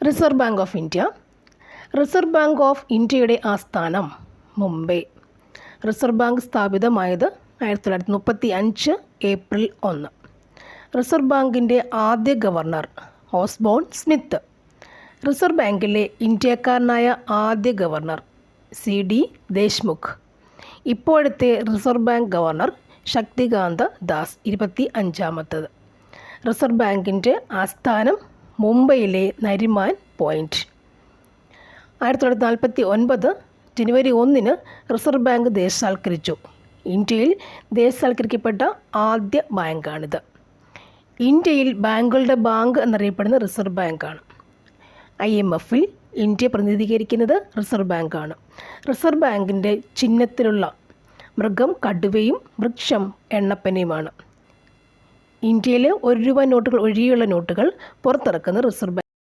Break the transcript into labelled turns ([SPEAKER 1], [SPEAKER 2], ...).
[SPEAKER 1] Reserve bank of India. Reserve bank of ഇന്ത്യയുടെ ആസ്ഥാനം Mumbai. Reserve bank സ്ഥാപിതമായത് 1935 ഏപ്രിൽ 1. റിസർവ് ബാങ്കിൻ്റെ ആദ്യ ഗവർണർ ഓസ്ബോൺ സ്മിത്ത്. റിസർവ് ബാങ്കിലെ ഇന്ത്യക്കാരനായ ആദ്യ ഗവർണർ CD ദേശ്മുഖ്. ഇപ്പോഴത്തെ reserve bank governor Shaktikanta Das 25ാമത്തത്. റിസർവ് ബാങ്കിൻ്റെ ആസ്ഥാനം മുംബൈയിലെ നരിമാൻ പോയിൻറ്റ്. 1949 ജനുവരി 1 റിസർവ് ബാങ്ക് ദേശസാൽക്കരിച്ചു. ഇന്ത്യയിൽ ദേശസാൽക്കരിക്കപ്പെട്ട ആദ്യ ബാങ്കാണിത്. ഇന്ത്യയിൽ ബാങ്കുകളുടെ ബാങ്ക് എന്നറിയപ്പെടുന്ന റിസർവ് ബാങ്കാണ്. IMFൽ ഇന്ത്യ പ്രതിനിധീകരിക്കുന്നത് റിസർവ് ബാങ്കാണ്. റിസർവ് ബാങ്കിൻ്റെ ചിഹ്നത്തിലുള്ള മൃഗം കടുവയും വൃക്ഷം എണ്ണപ്പനയുമാണ്. ഇന്ത്യയിലെ 1 രൂപ നോട്ടുകൾ ഒഴികെയുള്ള നോട്ടുകൾ പുറത്തിറക്കുന്ന റിസർവ് ബാങ്ക്